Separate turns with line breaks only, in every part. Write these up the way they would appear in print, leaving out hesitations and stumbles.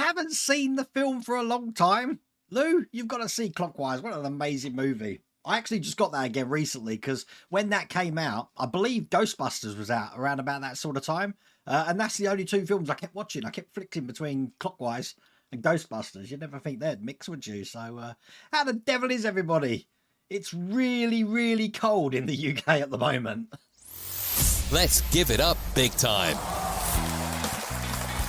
haven't seen the film for a long time. Lou, you've got to see Clockwise. What an amazing movie. I actually just got that again recently because when that came out, I believe Ghostbusters was out around about that sort of time. And that's the only two films I kept watching. I kept flicking between Clockwise and Ghostbusters. You'd never think they'd mix, would you? So how the devil is everybody? It's really, really cold in the UK at the moment.
Let's give it up big time.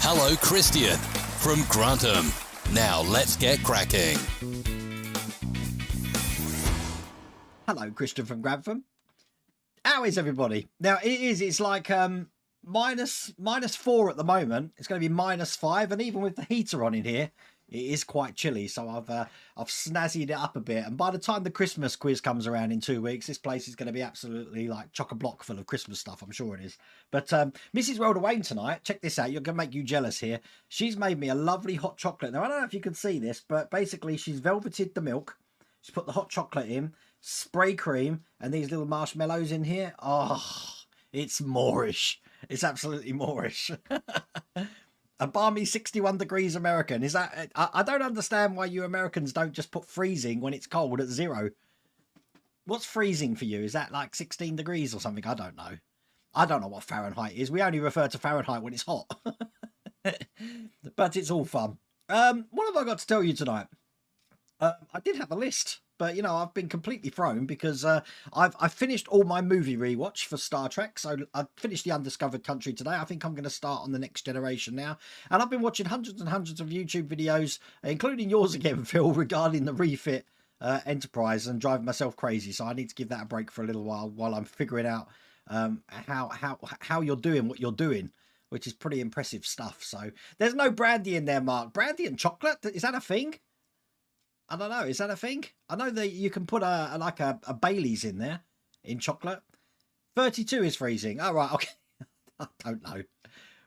Hello, Christian from Grantham. Now let's get cracking.
Hello, Christian from Grantham. How is everybody? Now it's like minus 4 at the moment. It's going to be -5, and even with the heater on in here, it is quite chilly. So I've snazzied it up a bit, and by the time the Christmas quiz comes around in 2 weeks, this place is going to be absolutely like chock-a-block full of Christmas stuff. I'm sure it is. But Mrs. Rhoda Wayne tonight, check this out. You're going to make you jealous here. She's made me a lovely hot chocolate. Now I don't know if you can see this, but basically she's velveted the milk. She's put the hot chocolate in, spray cream, and these little marshmallows in here. Oh, it's Moorish. It's absolutely Moorish. A balmy 61 degrees American. Is that... I don't understand why you Americans don't just put freezing when it's cold at 0. What's freezing for you? Is that like 16 degrees or something? I don't know. I don't know what Fahrenheit is. We only refer to Fahrenheit when it's hot. But it's all fun. What have I got to tell you tonight? I did have a list, but you know, I've been completely thrown because I've finished all my movie rewatch for Star Trek. So I finished The Undiscovered Country today. I think I'm going to start on The Next Generation now. And I've been watching hundreds and hundreds of YouTube videos, including yours again, Phil, regarding the refit Enterprise, and driving myself crazy. So I need to give that a break for a little while I'm figuring out how you're doing what you're doing, which is pretty impressive stuff. So there's no brandy in there, Mark. Brandy and chocolate, is that a thing? I don't know. Is that a thing? I know that you can put a Bailey's in there in chocolate. 32 is freezing. Oh, right. Okay. I don't know.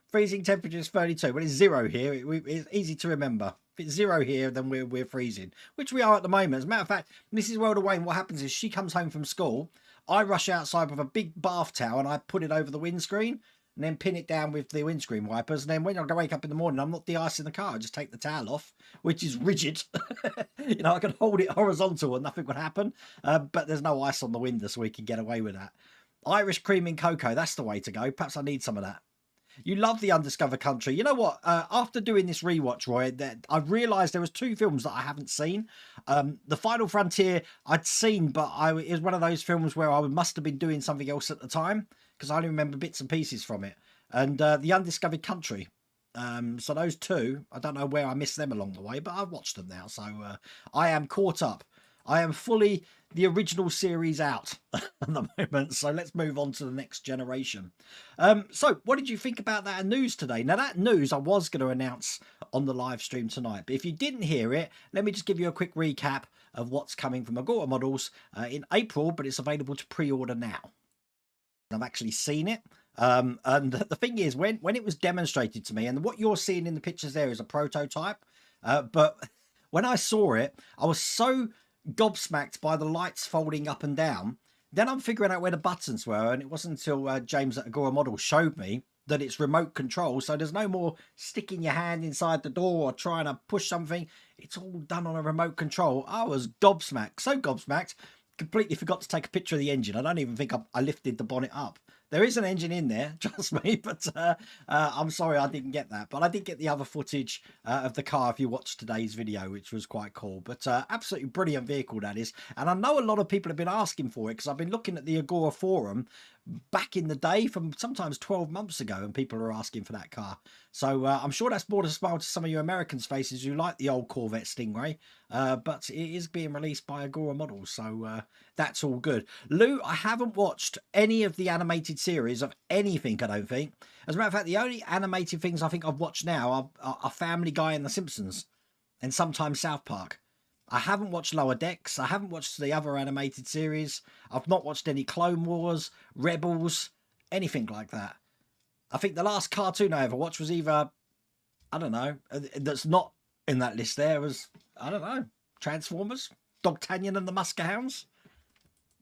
Freezing temperature is 32. But it's 0 here. It's easy to remember. If it's 0 here, then we're freezing, which we are at the moment. As a matter of fact, Mrs. Rhoda Wayne, what happens is she comes home from school. I rush outside with a big bath towel and I put it over the windscreen, and then pin it down with the windscreen wipers. And then when I wake up in the morning, I'm not de-icing the car. I just take the towel off, which is rigid. You know, I can hold it horizontal and nothing would happen. But there's no ice on the window, so we can get away with that. Irish cream in cocoa, that's the way to go. Perhaps I need some of that. You love The Undiscovered Country. You know what? After doing this rewatch, Roy, I've realised there was 2 films that I haven't seen. The Final Frontier I'd seen, but it was one of those films where I must have been doing something else at the time, because I only remember bits and pieces from it. And The Undiscovered Country. So those 2, I don't know where I missed them along the way, but I've watched them now. So I am caught up. I am fully the original series out at the moment. So let's move on to The Next Generation. So what did you think about that news today? Now, that news I was going to announce on the live stream tonight. But if you didn't hear it, let me just give you a quick recap of what's coming from Agora Models in April, but it's available to pre-order now. I've actually seen it. And the thing is, when it was demonstrated to me, and what you're seeing in the pictures there is a prototype. But when I saw it, I was so gobsmacked by the lights folding up and down. Then I'm figuring out where the buttons were, and it wasn't until James at Agora Model showed me that it's remote control. So there's no more sticking your hand inside the door or trying to push something. It's all done on a remote control. I was gobsmacked, so gobsmacked, completely forgot to take a picture of the engine. I don't even think I lifted the bonnet up. There is an engine in there, trust me, but I'm sorry I didn't get that. But I did get the other footage of the car if you watched today's video, which was quite cool. But absolutely brilliant vehicle, that is. And I know a lot of people have been asking for it, because I've been looking at the Agora forum back in the day from sometimes 12 months ago, and people are asking for that car. So I'm sure that's brought a smile to some of you Americans' faces who like the old Corvette Stingray. But it is being released by Agora Models, so that's all good. Lou, I haven't watched any of the animated series of anything, I don't think. As a matter of fact, the only animated things I think I've watched now are Family Guy and The Simpsons, and sometimes South Park. I haven't watched Lower Decks. I haven't watched the other animated series. I've not watched any Clone Wars, Rebels, anything like that. I think the last cartoon I ever watched was either, I don't know, that's not in that list there, was, I don't know, Transformers, Dogtanian and the Muskehounds,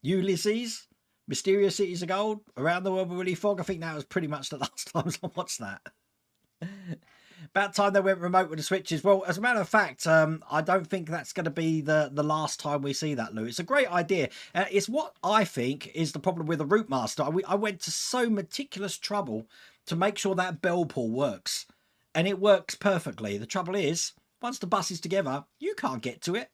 Ulysses, Mysterious Cities of Gold, Around the World with Willy Fogg. I think that was pretty much the last time I watched that. About time they went remote with the switches. Well, as a matter of fact, I don't think that's going to be the last time we see that, Lou. It's a great idea. It's what I think is the problem with the Route Master. I went to so meticulous trouble to make sure that bell pull works. And it works perfectly. The trouble is, once the bus is together, you can't get to it.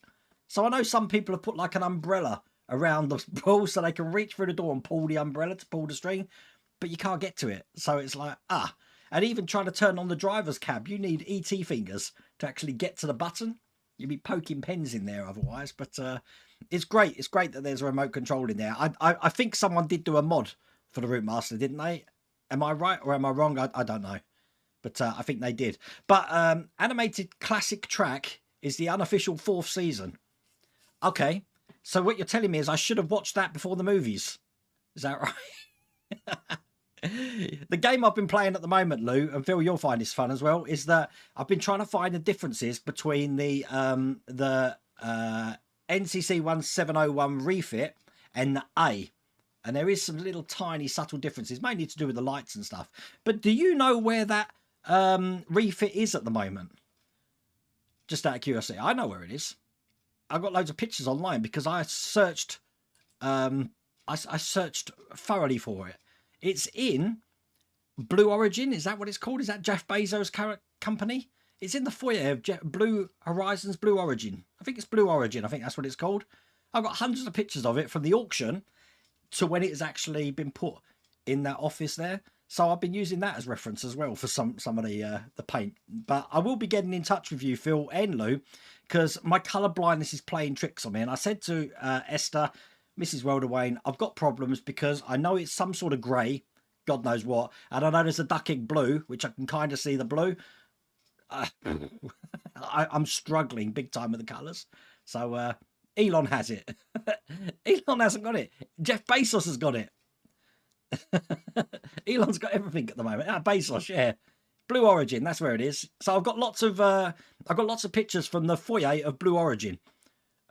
So I know some people have put like an umbrella around the pull so they can reach through the door and pull the umbrella to pull the string, but you can't get to it. So it's like, and even trying to turn on the driver's cab, you need ET fingers to actually get to the button. You'd be poking pens in there otherwise, but it's great. It's great that there's a remote control in there. I think someone did do a mod for the Route Master, didn't they? Am I right or am I wrong? I don't know. But I think they did. But Animated Classic Track is the unofficial 4th season. Okay. So what you're telling me is I should have watched that before the movies. Is that right? The game I've been playing at the moment, Lou, and Phil, you'll find this fun as well, is that I've been trying to find the differences between the NCC 1701 refit and the A. And there is some little tiny subtle differences, mainly to do with the lights and stuff. But do you know where that refit is at the moment? Just out of curiosity. I know where it is. I've got loads of pictures online because I searched I searched thoroughly for it. It's in Blue Origin. Is that what it's called? Is that Jeff Bezos' company? It's in the foyer of Blue Horizons Blue Origin. I think it's Blue Origin. I think that's what it's called. I've got hundreds of pictures of it from the auction to when it has actually been put in that office there. So I've been using that as reference as well for some of the paint. But I will be getting in touch with you, Phil and Lou, because my colour blindness is playing tricks on me. And I said to Esther, Mrs. Welderwayne, I've got problems because I know it's some sort of grey, God knows what, and I know there's a duck egg blue, which I can kind of see the blue. I'm struggling big time with the colours. So Elon has it. Elon hasn't got it. Jeff Bezos has got it. Elon's got everything at the moment. Bezos, yeah. Blue Origin, that's where it is. So I've got lots of pictures from the foyer of Blue Origin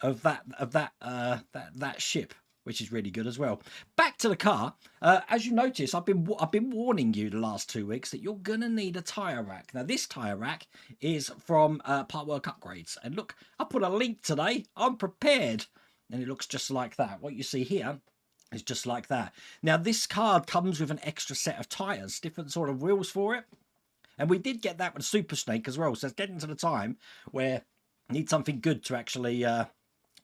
of that ship, which is really good as well. Back to the car. As you notice, I've been warning you the last 2 weeks that you're gonna need a tyre rack. Now this tyre rack is from Partwork Upgrades, and look, I put a link today. I'm prepared, and it looks just like that. What you see here is just like that. Now this card comes with an extra set of tyres, different sort of wheels for it, and we did get that with Super Snake as well. So it's getting to the time where I need something good to actually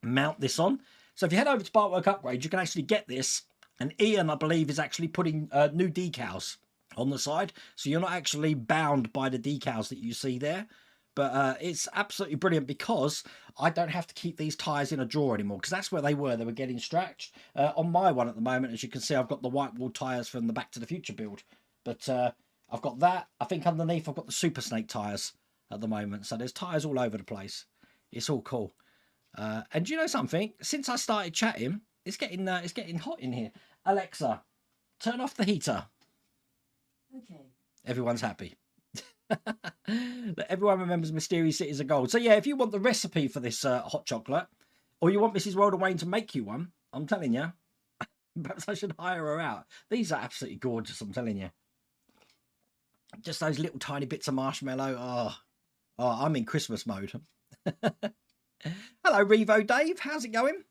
mount this on. So if you head over to Partwork Upgrades, you can actually get this. And Ian, I believe, is actually putting new decals on the side. So you're not actually bound by the decals that you see there. But it's absolutely brilliant because I don't have to keep these tyres in a drawer anymore, because that's where they were. They were getting stretched. On my one at the moment, as you can see, I've got the white wall tyres from the Back to the Future build. But I've got that. I think underneath I've got the Super Snake tyres at the moment. So there's tyres all over the place. It's all cool. And do you know something? Since I started chatting, it's getting hot in here. Alexa, turn off the heater.
Okay.
Everyone's happy. Everyone remembers Mysterious Cities of Gold. So yeah, if you want the recipe for this hot chocolate, or you want Mrs. Welderwayne to make you one, I'm telling you, perhaps I should hire her out. These are absolutely gorgeous, I'm telling you. Just those little tiny bits of marshmallow. Oh, I'm in Christmas mode. Hello, Revo Dave. How's it going?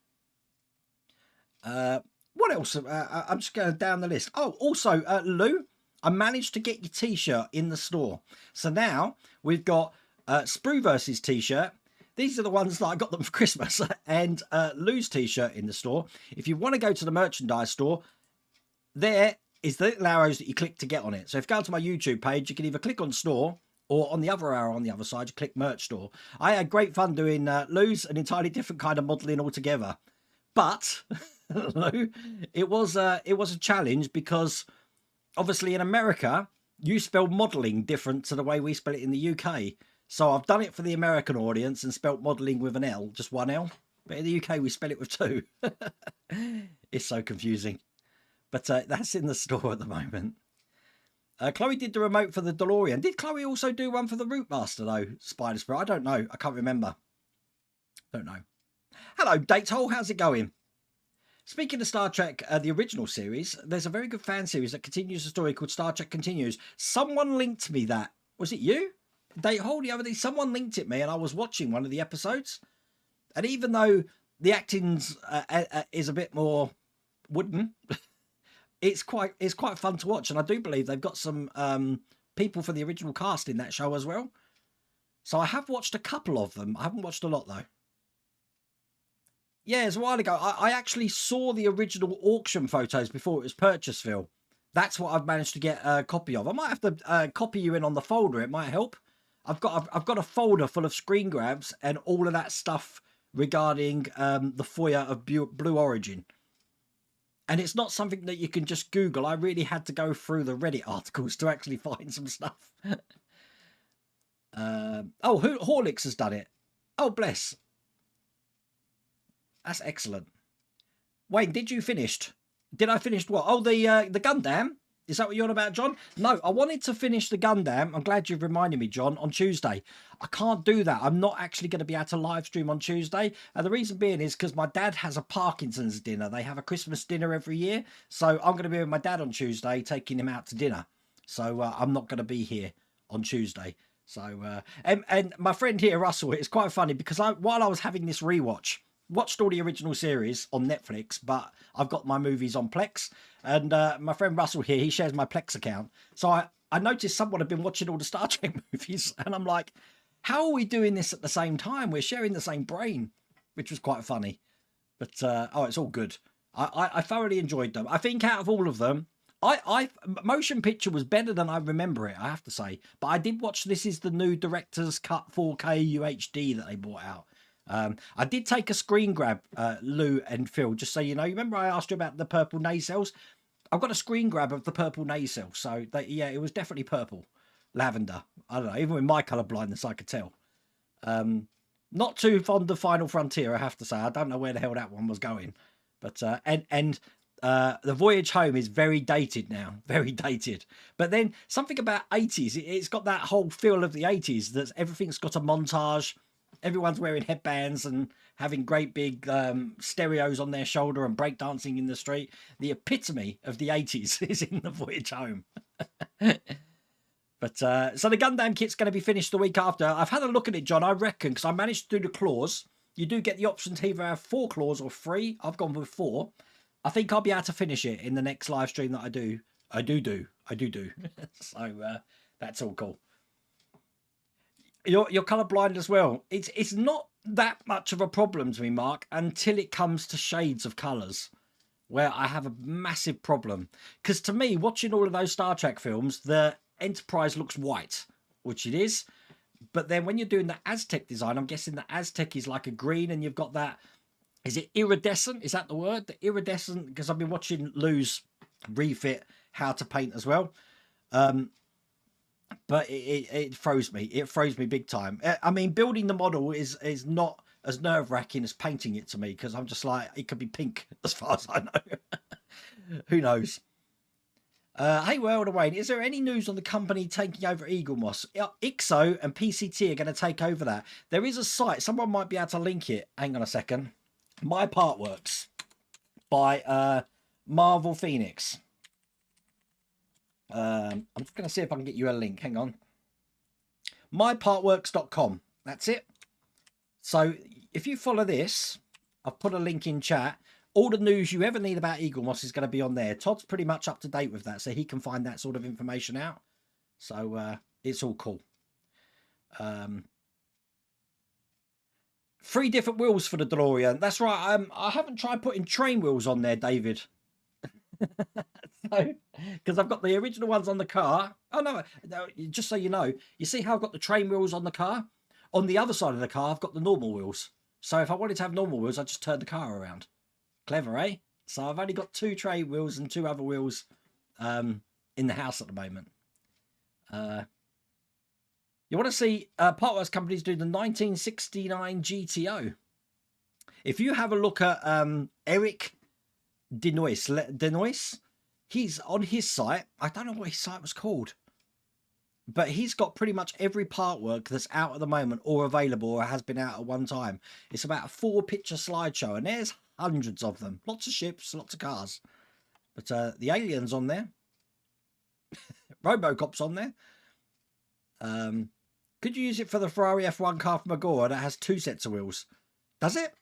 What else? I'm just going down the list. Oh, also, Lou, I managed to get your T-shirt in the store. So now we've got Sprue T-shirt. These are the ones that I got them for Christmas. And Lou's T-shirt in the store. If you want to go to the merchandise store, there is the little arrows that you click to get on it. So if you go to my YouTube page, you can either click on store, or on the other arrow on the other side, you click merch store. I had great fun doing Lou's, an entirely different kind of modelling altogether. But Lou, it was a challenge because obviously in America you spell modelling different to the way we spell it in the UK. So I've done it for the American audience and spelt modelling with an L, just one L. But in the UK we spell it with two. It's so confusing. But that's in the store at the moment. Chloe did the remote for the DeLorean. Did Chloe also do one for the Route Master, though, Spider Spray? I don't know. I can't remember. Don't know. Hello, Datehole. How's it going? Speaking of Star Trek, the original series, there's a very good fan series that continues the story called Star Trek Continues. Someone linked me that. Was it you? they hold the other day. Someone linked it me, and I was watching one of the episodes, and even though the acting's is a bit more wooden, it's quite fun to watch, and I do believe they've got some people for the original cast in that show as well. So I have watched a couple of them. I haven't watched a lot though. Yeah, it's a while ago. I actually saw the original auction photos before it was purchased, Phil. That's what I've managed to get a copy of. I might have to copy you in on the folder. It might help. I've got a folder full of screen grabs and all of that stuff regarding the foyer of Blue Origin. And it's not something that you can just Google. I really had to go through the Reddit articles to actually find some stuff. Horlicks has done it. Oh, bless. That's excellent. Wayne, did you finish? Did I finish what? Oh, the Gundam. Is that what you're on about, John? No, I wanted to finish the Gundam. I'm glad you've reminded me, John, on Tuesday. I can't do that. I'm not actually going to be able to live stream on Tuesday. And the reason being is because my dad has a Parkinson's dinner. They have a Christmas dinner every year. So I'm going to be with my dad on Tuesday, taking him out to dinner. So I'm not going to be here on Tuesday. So, and my friend here, Russell, it's quite funny because while I was having this rewatch, watched all the original series on Netflix, but I've got my movies on Plex. And my friend Russell here, he shares my Plex account. So I noticed someone had been watching all the Star Trek movies. And I'm like, how are we doing this at the same time? We're sharing the same brain, which was quite funny. But, it's all good. I thoroughly enjoyed them. I think out of all of them, Motion Picture was better than I remember it, I have to say. But I did watch, this is the new Director's Cut 4K UHD that they brought out. I did take a screen grab, Lou and Phil, just so you know. You remember I asked you about the purple nacelles? I've got a screen grab of the purple nacelle. So, yeah, it was definitely purple. Lavender. I don't know. Even with my colour blindness, I could tell. Not too fond of Final Frontier, I have to say. I don't know where the hell that one was going. But, the Voyage Home is very dated now. Very dated. But then something about 80s. It's got that whole feel of the 80s. That everything's got a montage. Everyone's wearing headbands and having great big stereos on their shoulder and breakdancing in the street. The epitome of the 80s is in the Voyage Home. But so the Gundam kit's going to be finished the week after. I've had a look at it, John. I reckon, because I managed to do the claws. You do get the option to either have 4 claws or 3. I've gone with 4. I think I'll be able to finish it in the next live stream that I do. I do. So that's all cool. You're colourblind as well. It's not that much of a problem to me, Mark, until it comes to shades of colours, where I have a massive problem. Because to me, watching all of those Star Trek films, the Enterprise looks white, which it is. But then when you're doing the Aztec design, I'm guessing the Aztec is like a green, and you've got that. Is it iridescent? Is that the word? The iridescent, because I've been watching Lou's refit how to paint as well. But it froze me. It froze me big time. I mean, building the model is not as nerve-wracking as painting it to me, because I'm just like, it could be pink as far as I know. Who knows? Hey, World of Wayne, is there any news on the company taking over Eagle Moss? IXO and PCT are going to take over that. There is a site. Someone might be able to link it. Hang on a second. My Partworks by Marvel Phoenix. I'm just going to see if I can get you a link. Hang on. mypartworks.com. That's it. So if you follow this, I've put a link in chat. All the news you ever need about Eagle Moss is going to be on there. Todd's pretty much up to date with that, so he can find that sort of information out. So it's all cool. 3 different wheels for the DeLorean. That's right. I haven't tried putting train wheels on there, David. So, because I've got the original ones on the car. Oh no, just so you know, you see how I've got the train wheels on the car? On the other side of the car, I've got the normal wheels. So if I wanted to have normal wheels, I just turn the car around. Clever, eh? So I've only got 2 train wheels and 2 other wheels in the house at the moment. You want to see Partworks companies do the 1969 GTO. If you have a look at Eric Denoise, he's on his site. I don't know what his site was called, but he's got pretty much every Partwork that's out at the moment or available or has been out at one time. It's about a 4-picture slideshow, and there's hundreds of them. Lots of ships, lots of cars. But the Alien's on there. Robocop's on there. Could you use it for the Ferrari F1 car from Agora that has 2 sets of wheels? Does it?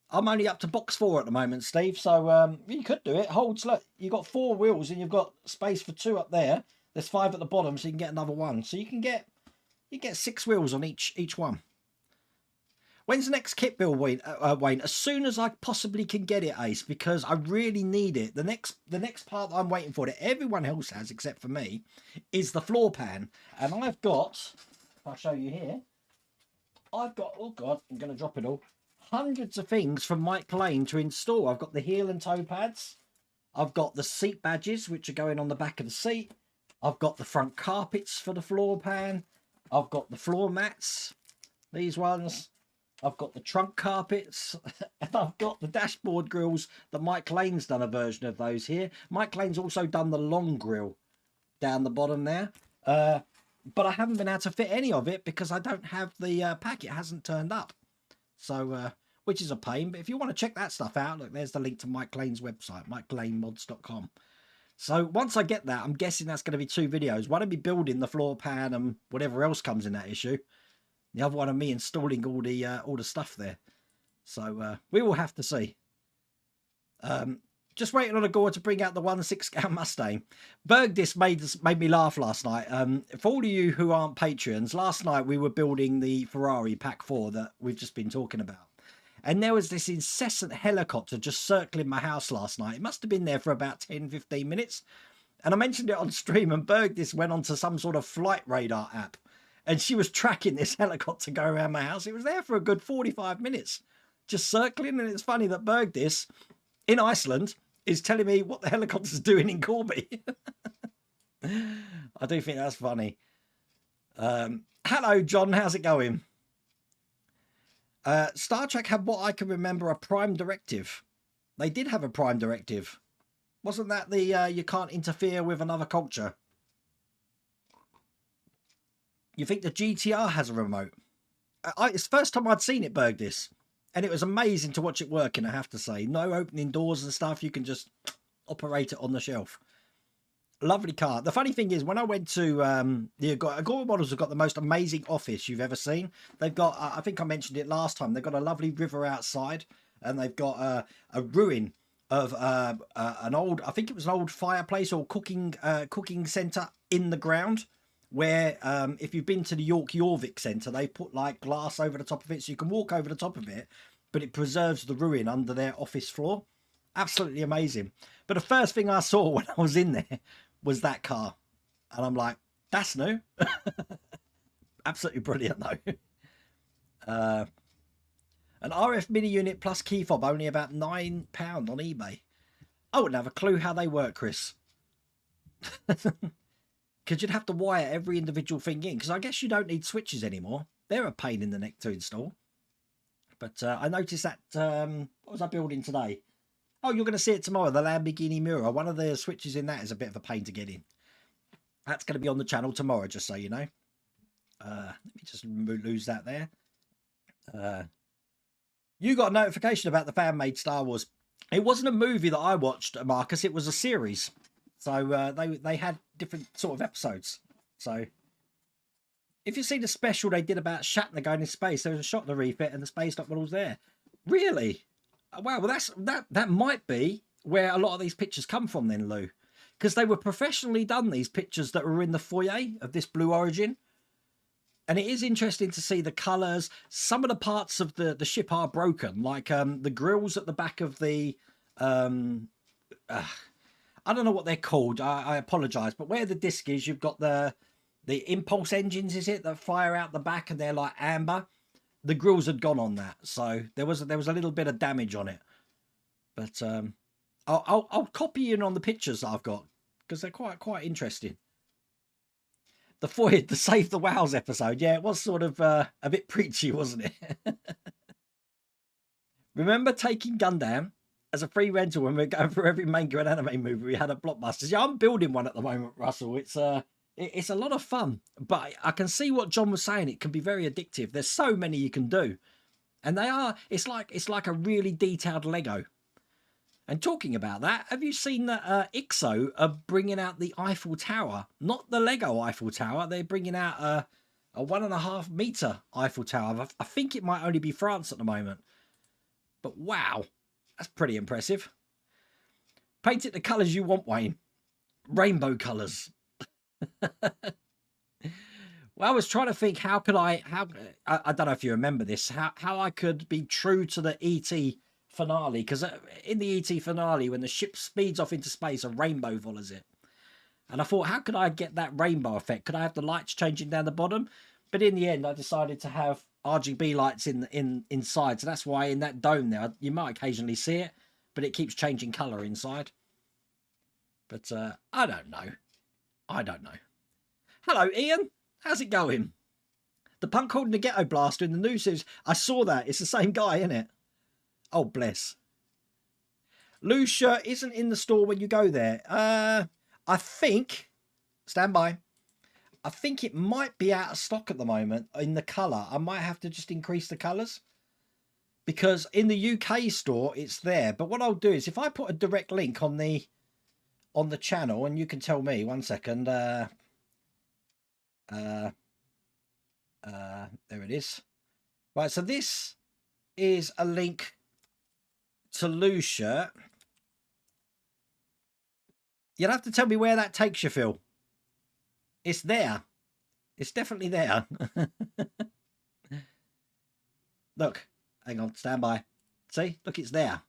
I'm only up to box 4 at the moment, Steve. So you could do it. Holds, look, you've got 4 wheels and you've got space for 2 up there. There's 5 at the bottom, so you can get another 1. So you get 6 wheels on each one. When's the next kit build, Wayne? As soon as I possibly can get it, Ace, because I really need it. The next part that I'm waiting for that everyone else has except for me is the floor pan. And I've got, if I show you here, I've got, oh God, I'm going to drop it all. Hundreds of things from Mike Lane to install. I've got the heel and toe pads. I've got the seat badges, which are going on the back of the seat. I've got the front carpets for the floor pan. I've got the floor mats, these ones. I've got the trunk carpets, and I've got the dashboard grills that Mike Lane's done a version of those here. Mike Lane's also done the long grill down the bottom there. But I haven't been able to fit any of it because I don't have the pack. It hasn't turned up. So, which is a pain. But if you want to check that stuff out, look, there's the link to Mike Lane's website, MikeLaneMods.com. So once I get that, I'm guessing that's going to be 2 videos. One of me building the floor pan and whatever else comes in that issue. The other one of me installing all the stuff there. So we will have to see. Just waiting on a Gore to bring out the 1.6 scale Mustang. Bergdis made me laugh last night. For all of you who aren't Patreons, last night we were building the Ferrari Pack 4 that we've just been talking about. And there was this incessant helicopter just circling my house last night. It must have been there for about 10-15 minutes. And I mentioned it on stream, and Bergdis went onto some sort of flight radar app. And she was tracking this helicopter go around my house. It was there for a good 45 minutes, just circling. And it's funny that Bergdis in Iceland is telling me what the helicopter's doing in Corby. I do think that's funny. Hello, John. How's it going? Star Trek had what I can remember a prime directive. They did have a prime directive. Wasn't that the you can't interfere with another culture? You think the GTR has a remote? It's the first time I'd seen it, Bergdis. And it was amazing to watch it working, I have to say. No opening doors and stuff. You can just operate it on the shelf. Lovely car. The funny thing is, when I went to the Agora models have got the most amazing office you've ever seen. They've got, I think I mentioned it last time, they've got a lovely river outside. And they've got a ruin of an old, I think it was an old fireplace or cooking centre in the ground. Where if you've been to the York Jorvik Centre, they put like glass over the top of it so you can walk over the top of it, but it preserves the ruin under their office floor. Absolutely amazing. But the first thing I saw when I was in there was that car. And I'm like, that's new. Absolutely brilliant though. An RF mini unit plus key fob, only about £9 on eBay. I wouldn't have a clue how they work, Chris. Because you'd have to wire every individual thing in. Because I guess you don't need switches anymore. They're a pain in the neck to install. But I noticed that, what was I building today? Oh, you're going to see it tomorrow, the Lamborghini Miura. One of the switches in that is a bit of a pain to get in. That's going to be on the channel tomorrow, just so you know. Let me just lose that there. You got a notification about the fan-made Star Wars. It wasn't a movie that I watched, Marcus. It was a series. So they had different sort of episodes. So if you see the special they did about Shatner going in space, there was a shot of the refit and the space dock models there. Really? Wow, well that might be where a lot of these pictures come from then, Lou. Because they were professionally done, these pictures that were in the foyer of this Blue Origin. And it is interesting to see the colours. Some of the parts of the ship are broken, like the grills at the back of the I don't know what they're called. I apologise, but where the disc is, you've got the impulse engines, is it, that fire out the back, and they're like amber. The grills had gone on that, so there was a little bit of damage on it. But I'll copy in on the pictures that I've got because they're quite interesting. The Void, the Save the Wows episode, yeah, it was sort of a bit preachy, wasn't it? Remember taking Gundam as a free rental when we were going through every manga and anime movie we had at Blockbusters? Yeah, I'm building one at the moment, Russell. It's a lot of fun, but I can see what John was saying. It can be very addictive. There's so many you can do, and it's like a really detailed Lego. And talking about that, have you seen that IXO are bringing out the Eiffel Tower? Not the Lego Eiffel Tower. They're bringing out A 1.5 meter Eiffel Tower. I think it might only be France at the moment. But wow, that's pretty impressive. Paint it the colours you want, Wayne. Rainbow colours. Well, I was trying to think I don't know if you remember this, how I could be true to the ET finale, because in the ET finale, when the ship speeds off into space, a rainbow follows it. And I thought, how could I get that rainbow effect? Could I have the lights changing down the bottom? But in the end, I decided to have RGB lights inside. So that's why in that dome there, you might occasionally see it, but it keeps changing colour inside. But I don't know. I don't know. Hello, Ian. How's it going? The punk holding the ghetto blaster in the news says, I saw that. It's the same guy, isn't it? Oh, bless. Lou's shirt isn't in the store when you go there. I think, stand by, I think it might be out of stock at the moment in the colour. I might have to just increase the colours. Because in the UK store, it's there. But what I'll do is, if I put a direct link on the channel, and you can tell me, 1 second, there it is. Right, so this is a link to Lou's shirt. You'll have to tell me where that takes you, Phil. It's there. It's definitely there. Look, hang on, stand by. See, look, it's there.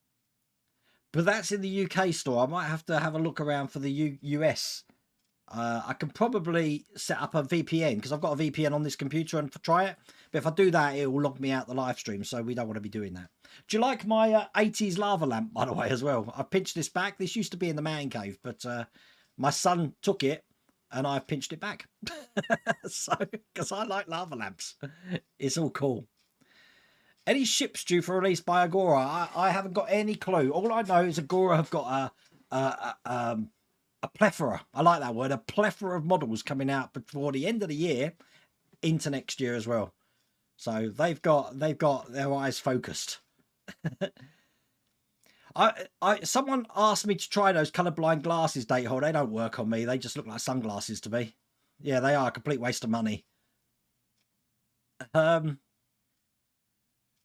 But that's in the UK store. I might have to have a look around for the US. I can probably set up a VPN, because I've got a VPN on this computer and try it. But if I do that, it will log me out the live stream, so we don't want to be doing that. Do you like my 80s lava lamp, by the way, as well? I pinched this back. This used to be in the man cave, but my son took it and I've pinched it back. So, because I like lava lamps. It's all cool. Any ships due for release by Agora? I haven't got any clue. All I know is Agora have got a plethora. I like that word. A plethora of models coming out before the end of the year into next year as well. So they've got their eyes focused. Someone asked me to try those colorblind glasses, Datehole. They don't work on me. They just look like sunglasses to me. Yeah, they are a complete waste of money. The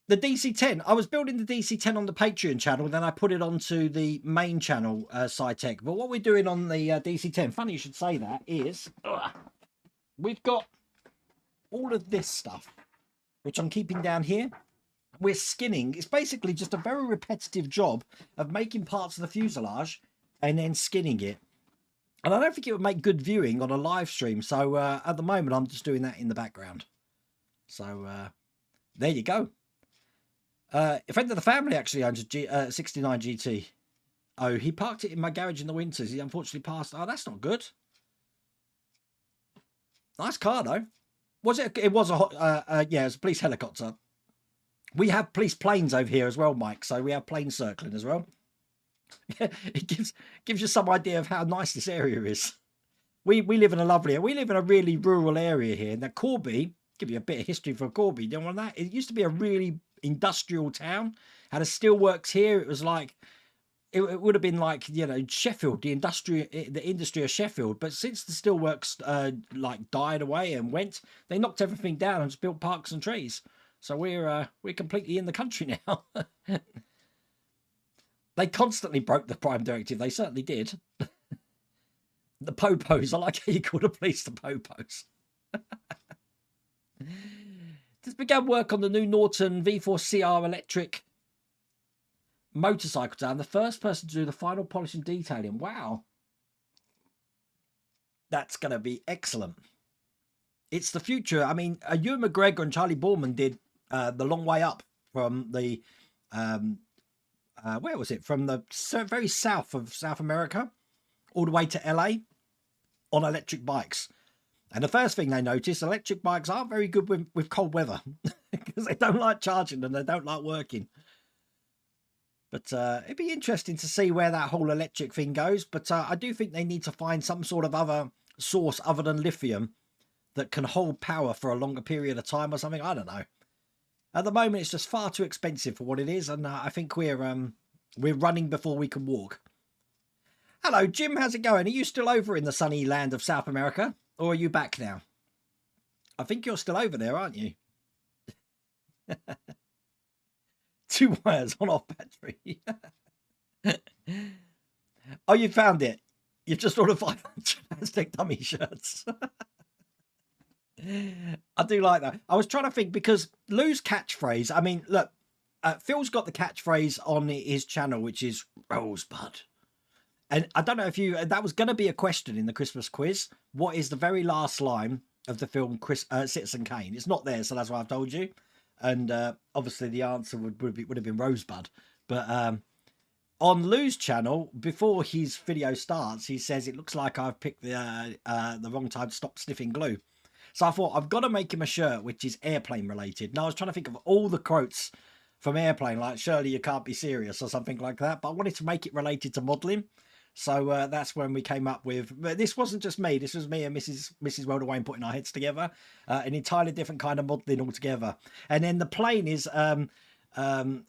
DC-10. I was building the DC-10 on the Patreon channel, then I put it onto the main channel, SciTech. But what we're doing on the DC-10, funny you should say that, is we've got all of this stuff, which I'm keeping down here. We're skinning. It's basically just a very repetitive job of making parts of the fuselage and then skinning it. And I don't think it would make good viewing on a live stream. So at the moment, I'm just doing that in the background. So there you go. A friend of the family actually owns a 69 GT. Oh, he parked it in my garage in the winters. He unfortunately passed. Oh, that's not good. Nice car though. Was it? It was a yeah, it was a police helicopter. We have police planes over here as well, Mike. So we have planes circling as well. It gives you some idea of how nice this area is. We live in a lovely area. We live in a really rural area here. Now Corby, give you a bit of history for Corby. Do you want that? It used to be a really industrial town. Had a steelworks here. It was like it would have been like, you know, Sheffield, the industry of Sheffield. But since the steelworks like died away and went, they knocked everything down and just built parks and trees. So we're completely in the country now. They constantly broke the Prime Directive. They certainly did. The popos. I like how you call the police the popos. Just began work on the new Norton V4CR electric motorcycle today. I'm the first person to do the final polish and detailing. Wow. That's going to be excellent. It's the future. I mean, Ewan McGregor and Charlie Borman did the long way up from the where was it? From the very south of South America all the way to LA on electric bikes. And the first thing they noticed, electric bikes aren't very good with cold weather because they don't like charging and they don't like working. But it'd be interesting to see where that whole electric thing goes. But I do think they need to find some sort of other source other than lithium that can hold power for a longer period of time or something. I don't know. At the moment, it's just far too expensive for what it is. And I think we're running before we can walk. Hello, Jim. How's it going? Are you still over in the sunny land of South America? Or are you back now? I think you're still over there, aren't you? 2 wires on off battery. Oh, you found it. You've just ordered 500 Aztec dummy shirts. I do like that. I was trying to think because Lou's catchphrase, I mean, look, Phil's got the catchphrase on his channel, which is Rosebud. And I don't know if you, that was going to be a question in the Christmas quiz. What is the very last line of the film Citizen Kane? It's not there, so that's why I've told you. And obviously the answer would have been Rosebud. But on Lou's channel, before his video starts, he says, it looks like I've picked the wrong time to stop sniffing glue. So I thought, I've got to make him a shirt which is airplane related. And I was trying to think of all the quotes from Airplane, like, surely you can't be serious or something like that. But I wanted to make it related to modelling. So that's when we came up with, but this wasn't just me, this was me and Mrs. Welder Wayne putting our heads together, an entirely different kind of modelling altogether. And then the plane is, I can't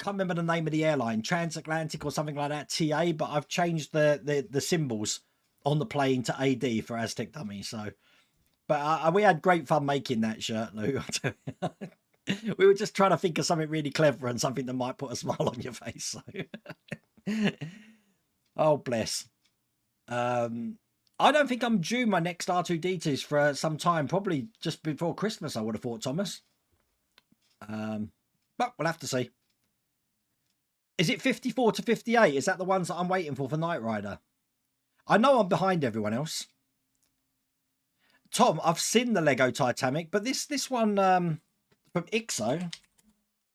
remember the name of the airline, Transatlantic or something like that, TA, but I've changed the symbols on the plane to AD for Aztec Dummy. So, but we had great fun making that shirt, Lou. We were just trying to think of something really clever and something that might put a smile on your face. So. Oh, bless. I don't think I'm due my next R2-D2s for some time. Probably just before Christmas, I would have thought, Thomas. But we'll have to see. Is it 54 to 58? Is that the ones that I'm waiting for Knight Rider? I know I'm behind everyone else. Tom, I've seen the Lego Titanic, but this one from IXO.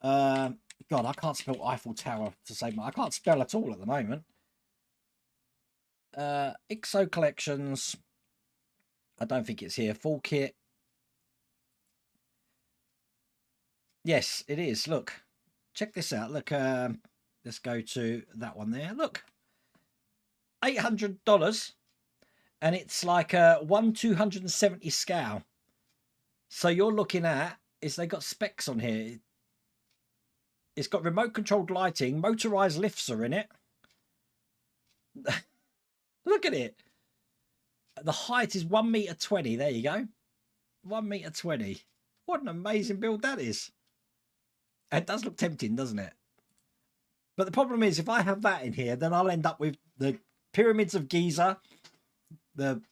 God, I can't spell Eiffel Tower to save my... I can't spell at all at the moment. IXO Collections. I don't think it's here. Full kit. Yes, it is. Look, check this out. Look, let's go to that one there. Look, $800, and it's like a 1/270 scale. So you're looking at, is they got specs on here. It's got remote controlled lighting, motorized lifts are in it. Look at it. The height is 1.20 meters. There you go. 1.20 meters. What an amazing build that is. It does look tempting, doesn't it? But the problem is, if I have that in here, then I'll end up with the pyramids of Giza, the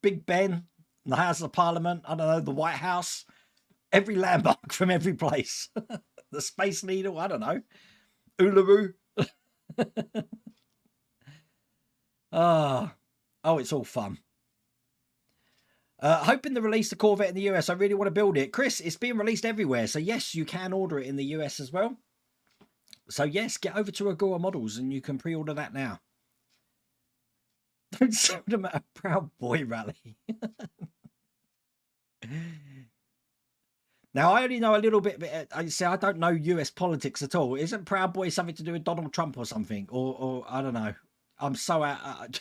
Big Ben, the House of Parliament, I don't know, the White House, every landmark from every place. The Space Needle, I don't know. Uluru. Oh, it's all fun. Hoping to release the Corvette in the US. I really want to build it. Chris, it's being released everywhere. So yes, you can order it in the US as well. So yes, get over to Agora Models and you can pre-order that now. Don't sell them at a Proud Boy rally. Now, I only know a little bit. I say I don't know US politics at all. Isn't Proud Boy something to do with Donald Trump or something? Or I don't know. I'm so out.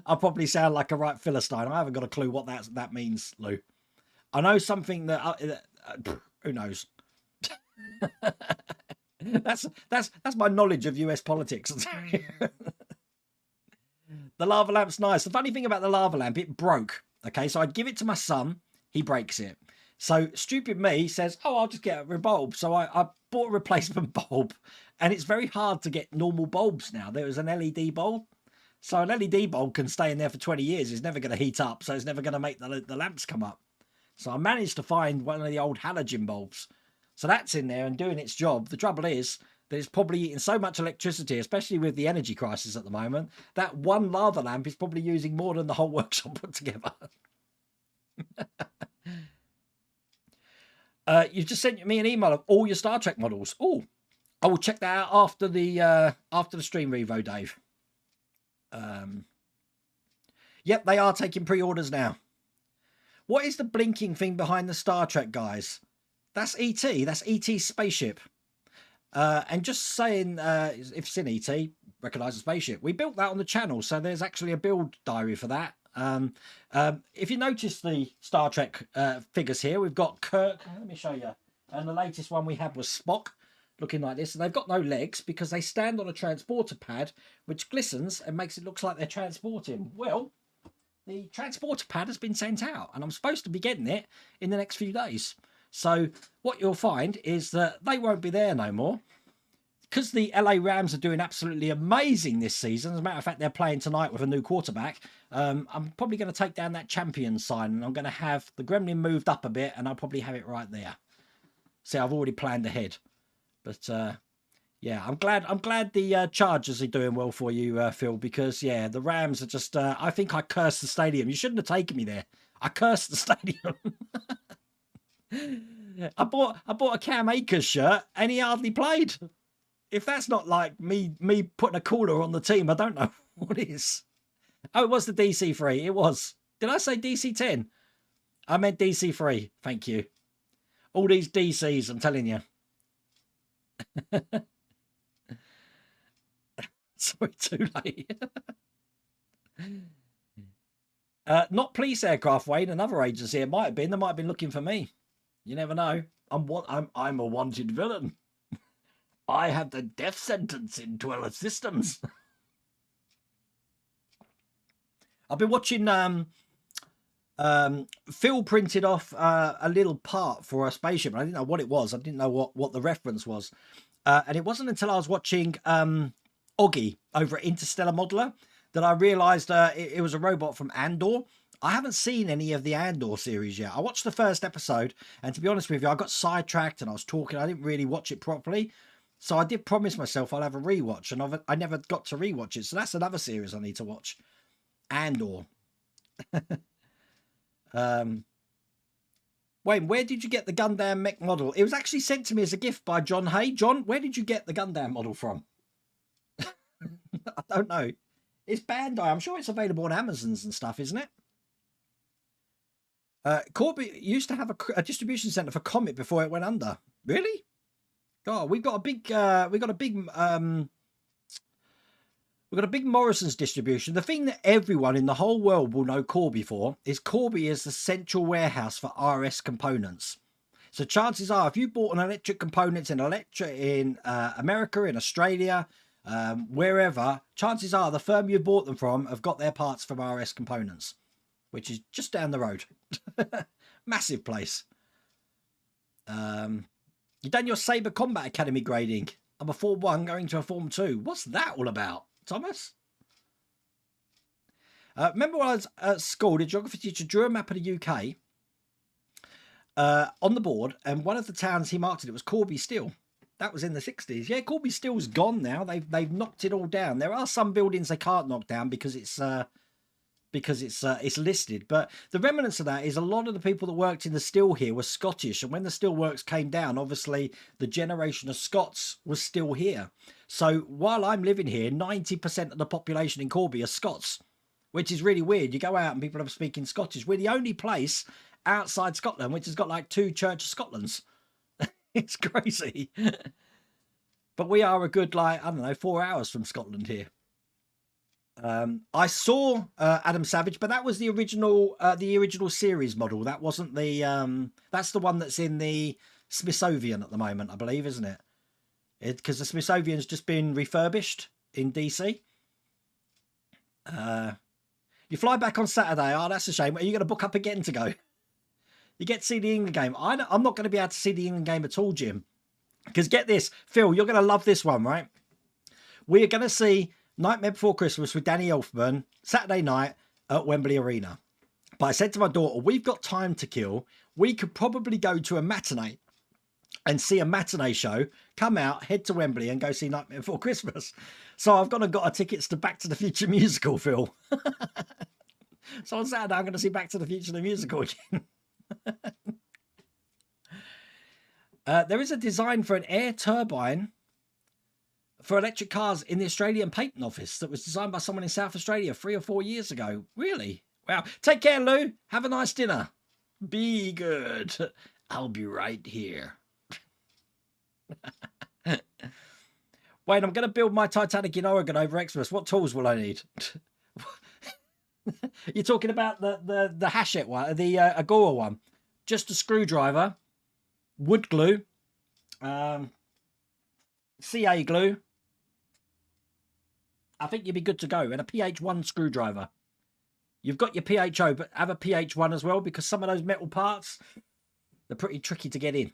I'll probably sound like a right Philistine. I haven't got a clue what that means, Lou. I know something that who knows. that's my knowledge of US politics. The lava lamp's nice. The funny thing about the lava lamp, it broke. Okay, so I'd give it to my son. He breaks it. So stupid me says, "Oh, I'll just get a bulb." So I bought a replacement bulb. And it's very hard to get normal bulbs now. There was an LED bulb. So an LED bulb can stay in there for 20 years. It's never going to heat up. So it's never going to make the lamps come up. So I managed to find one of the old halogen bulbs. So that's in there and doing its job. The trouble is that it's probably eating so much electricity, especially with the energy crisis at the moment, that one lava lamp is probably using more than the whole workshop put together. You've just sent me an email of all your Star Trek models. Oh, I will check that out after the stream, Revo, Dave. Yep, they are taking pre-orders now. What is the blinking thing behind the Star Trek guys? That's ET. That's ET's spaceship. And just saying, if it's in ET, recognise the spaceship. We built that on the channel, so there's actually a build diary for that. If you notice the Star Trek figures here, we've got Kirk. Let me show you. And the latest one we had was Spock, looking like this. And they've got no legs because they stand on a transporter pad, which glistens and makes it look like they're transporting. Well, the transporter pad has been sent out, and I'm supposed to be getting it in the next few days. So what you'll find is that they won't be there no more. Because the LA Rams are doing absolutely amazing this season. As a matter of fact, they're playing tonight with a new quarterback. I'm probably going to take down that champion sign, and I'm going to have the gremlin moved up a bit, and I'll probably have it right there. See, I've already planned ahead. But yeah, I'm glad the Chargers are doing well for you, Phil, because yeah, the Rams are just. I think I cursed the stadium. You shouldn't have taken me there. I cursed the stadium. I bought a Cam Akers shirt, and he hardly played. If that's not like me putting a cooler on the team, I don't know what is. Oh, it was the DC3. It was. Did I say DC10? I meant DC3. Thank you. All these DCs, I'm telling you. Sorry, too late. Not police aircraft, Wayne. Another agency. It might have been. They might have been looking for me. You never know. I'm a wanted villain. I have the death sentence in Dweller Systems. I've been watching Phil printed off a little part for a spaceship. I didn't know what it was. I didn't know what the reference was. And it wasn't until I was watching Oggy over at Interstellar Modeler that I realised it was a robot from Andor. I haven't seen any of the Andor series yet. I watched the first episode, and to be honest with you, I got sidetracked and I was talking. I didn't really watch it properly. So I did promise myself I'll have a rewatch, and I never got to rewatch it. So that's another series I need to watch. Andor. Wayne, where did you get the Gundam mech model? It was actually sent to me as a gift by John Hay. John, where did you get the Gundam model from? I don't know. It's Bandai. I'm sure it's available on Amazons and stuff, isn't it? Corby used to have a distribution center for Comet before it went under. Really? God, we've got a big Morrison's distribution. The thing that everyone in the whole world will know Corby for is Corby is the central warehouse for RS components. So chances are, if you bought an electric components in America, in Australia, wherever, chances are the firm you bought them from have got their parts from RS components, which is just down the road. Massive place. You done your Sabre Combat Academy grading. I'm a Form 1 going to a Form 2. What's that all about, Thomas? Remember when I was at school, the geography teacher drew a map of the UK on the board, and one of the towns he marked it was Corby Steel. That was in the 60s. Yeah, Corby Steel's gone now. They've knocked it all down. There are some buildings they can't knock down because it's listed, but the remnants of that is a lot of the people that worked in the steel here were Scottish, and when the steelworks came down, obviously the generation of Scots was still here. So while I'm living here, 90% of the population in Corby are Scots, which is really weird. You go out and people are speaking Scottish. We're the only place outside Scotland which has got like 2 Church of Scotlands. It's crazy. But we are a good, like, I don't know, 4 hours from Scotland here. I saw Adam Savage, but that was the original series model. That wasn't the that's the one that's in the Smithsonian at the moment, I believe, isn't it? Because the Smithsonian's just been refurbished in DC. You fly back on Saturday. Oh, that's a shame. Are you going to book up again to go? You get to see the England game. I'm not going to be able to see the England game at all, Jim. Because get this, Phil, you're going to love this one, right? We're going to see Nightmare Before Christmas with Danny Elfman Saturday night at Wembley Arena. But I said to my daughter, we've got time to kill. We could probably go to a matinee and see a matinee show, come out, head to Wembley and go see Nightmare Before Christmas. So I've got our tickets to Back to the Future musical, Phil. So on Saturday, I'm going to see Back to the Future the musical again. There is a design for an air turbine for electric cars in the Australian Patent Office that was designed by someone in South Australia 3 or 4 years ago. Really? Wow. Take care, Lou. Have a nice dinner. Be good. I'll be right here. Wait, I'm going to build my Titanic in Oregon over Xmas. What tools will I need? You're talking about the Hachette one, the Agora one. Just a screwdriver, wood glue, CA glue. I think you'd be good to go. And a PH1 screwdriver. You've got your PHO, but have a PH1 as well, because some of those metal parts, they're pretty tricky to get in.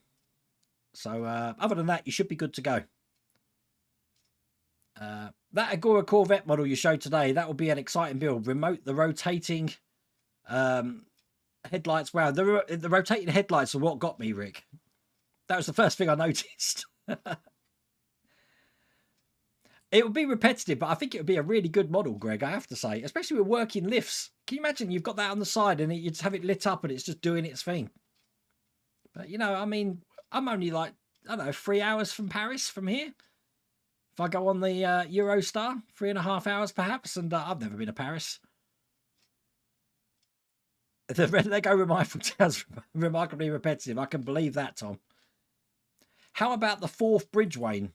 So other than that, you should be good to go. That Agora Corvette model you showed today, that will be an exciting build. The rotating headlights. Wow, the rotating headlights are what got me, Rick. That was the first thing I noticed. It would be repetitive, but I think it would be a really good model, Greg, I have to say. Especially with working lifts. Can you imagine you've got that on the side and you just have it lit up and it's just doing its thing? But, you know, I mean, I'm only like, I don't know, 3 hours from Paris from here. If I go on the Eurostar, 3.5 hours perhaps, and I've never been to Paris. The Lego rifle sounds remarkably repetitive. I can believe that, Tom. How about the fourth bridge, Wayne?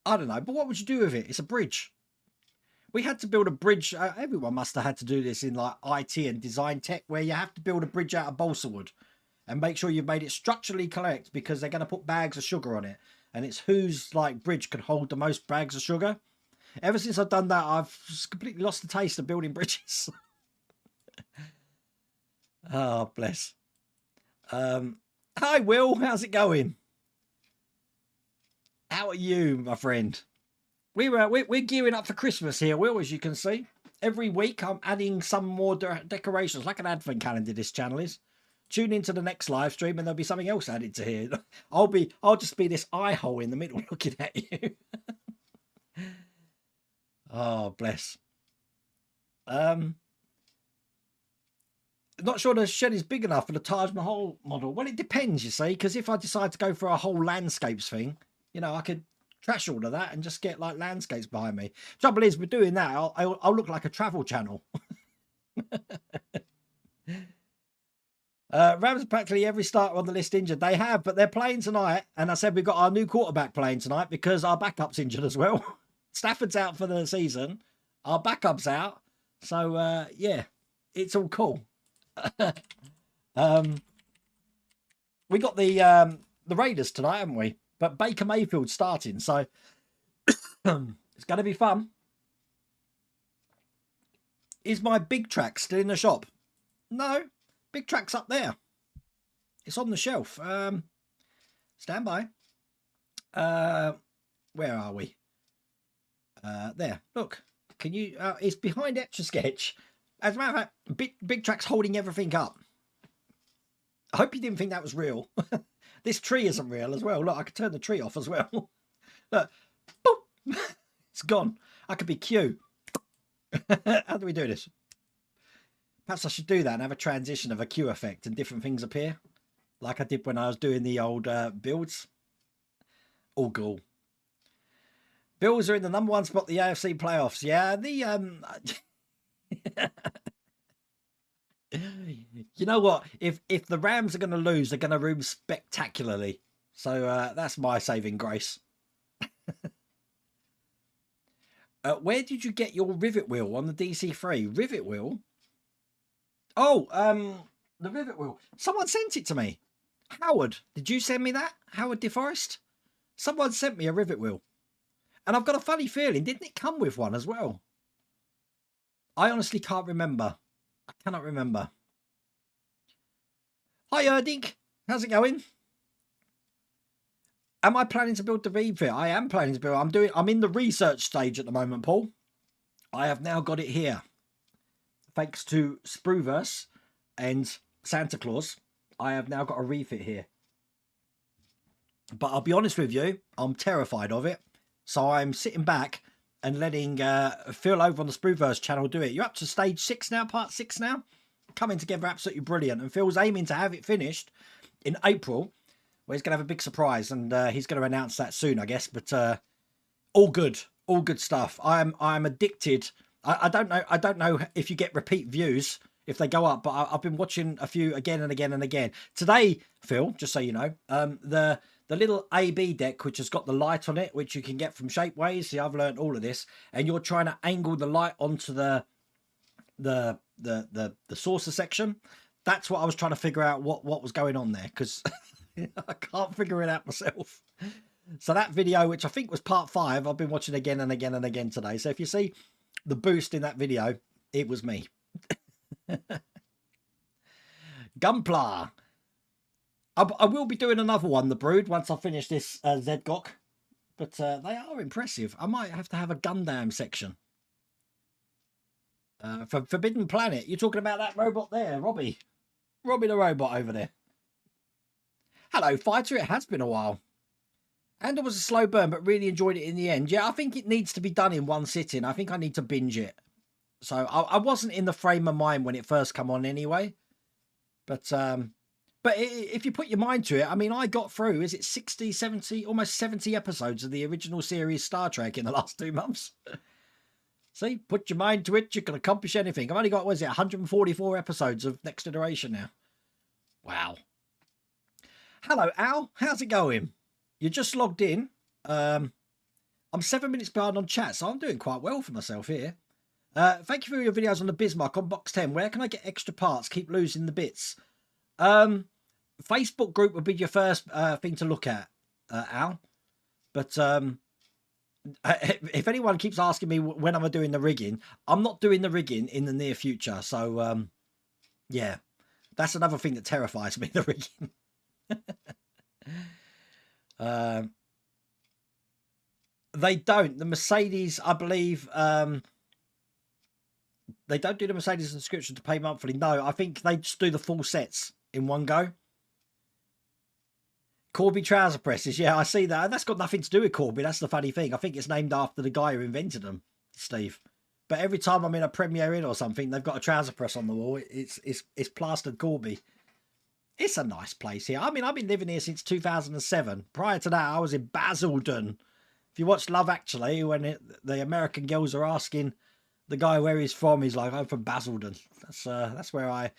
I don't know, but what would you do with it? It's a bridge. We had to build a bridge. Everyone must have had to do this in like IT and design tech, where you have to build a bridge out of balsa wood and make sure you've made it structurally correct, because they're going to put bags of sugar on it. And it's whose like bridge can hold the most bags of sugar. Ever since I've done that, I've completely lost the taste of building bridges. Oh, bless. Hi, Will. How's it going? How are you, my friend? We're gearing up for Christmas here, Will, as you can see. Every week I'm adding some more decorations, like an advent calendar this channel is. Tune into the next live stream and there'll be something else added to here. I'll just be this eye hole in the middle looking at you. Oh, bless. Not sure the shed is big enough for the Taj Mahal model. Well, it depends, you see, because if I decide to go for a whole landscapes thing, you know, I could trash all of that and just get like landscapes behind me. Trouble is, with doing that, I'll look like a travel channel. Rams practically every starter on the list injured. They have, but they're playing tonight. And I said we've got our new quarterback playing tonight because our backup's injured as well. Stafford's out for the season. Our backup's out. So, yeah, it's all cool. We got the Raiders tonight, haven't we? But Baker Mayfield's starting, so it's going to be fun. Is my big track still in the shop? No, big track's up there. It's on the shelf. Stand by. Where are we? There. Look. Can you? It's behind Etch-a-Sketch. As a matter of fact, big track's holding everything up. I hope you didn't think that was real. This tree isn't real as well. Look, I could turn the tree off as well. Look, boop, it's gone. I could be Q. How do we do this? Perhaps I should do that and have a transition of a Q effect and different things appear, like I did when I was doing the old builds. All cool. Bills are in the #1 spot, the AFC playoffs. Yeah, you know what? If the Rams are going to lose, they're going to lose spectacularly. So that's my saving grace. Where did you get your rivet wheel on the DC3? Rivet wheel? Oh, the rivet wheel. Someone sent it to me. Howard, did you send me that? Howard DeForest? Someone sent me a rivet wheel. And I've got a funny feeling, didn't it come with one as well? I honestly can't remember. I cannot remember. Hi, Erdink. How's it going? Am I planning to build the V-Fit? I am planning to build. I'm in the research stage at the moment, Paul. I have now got it here. Thanks to Spruverse and Santa Claus, I have now got a refit here. But I'll be honest with you, I'm terrified of it. So I'm sitting back and letting Phil over on the Spruverse channel do it. You're up to stage 6 now, part 6 now. Coming together absolutely brilliant. And Phil's aiming to have it finished in April, where he's going to have a big surprise. And he's going to announce that soon, I guess. But all good stuff. I'm addicted. I don't know if you get repeat views if they go up, but I've been watching a few again and again and again. Today, Phil, just so you know, the little AB deck, which has got the light on it, which you can get from Shapeways. See, I've learned all of this, and you're trying to angle the light onto the saucer section. That's what I was trying to figure out what was going on there, because I can't figure it out myself. So that video, which I think was part 5, I've been watching again and again and again today. So if you see the boost in that video, It was me. Gunpla. I will be doing another one, The Brood, once I finish this Zedgok. But they are impressive. I might have to have a Gundam section. For Forbidden Planet, you're talking about that robot there, Robbie. Robbie the robot over there. Hello, Fighter. It has been a while. And it was a slow burn, but really enjoyed it in the end. Yeah, I think it needs to be done in one sitting. I think I need to binge it. So I wasn't in the frame of mind when it first came on anyway. But if you put your mind to it, I mean, I got through, is it 60, 70, almost 70 episodes of the original series Star Trek in the last 2 months? See, put your mind to it, you can accomplish anything. I've only got, what is it, 144 episodes of Next Generation now. Wow. Hello, Al. How's it going? You just logged in. I'm 7 minutes behind on chat, so I'm doing quite well for myself here. Thank you for your videos on the Bismarck on box 10. Where can I get extra parts? Keep losing the bits. Facebook group would be your first thing to look at, Al. But if anyone keeps asking me when am I doing the rigging, I'm not doing the rigging in the near future. So, yeah, that's another thing that terrifies me, the rigging. They don't. The Mercedes, I believe, they don't do the Mercedes subscription to pay monthly. No, I think they just do the full sets in one go. Corby trouser presses. Yeah, I see that. That's got nothing to do with Corby. That's the funny thing. I think it's named after the guy who invented them, Steve. But every time I'm in a Premiere Inn or something, they've got a trouser press on the wall. It's plastered Corby. It's a nice place here. I mean, I've been living here since 2007. Prior to that, I was in Basildon. If you watch Love Actually, when the American girls are asking the guy where he's from, he's like, I'm from Basildon. That's where I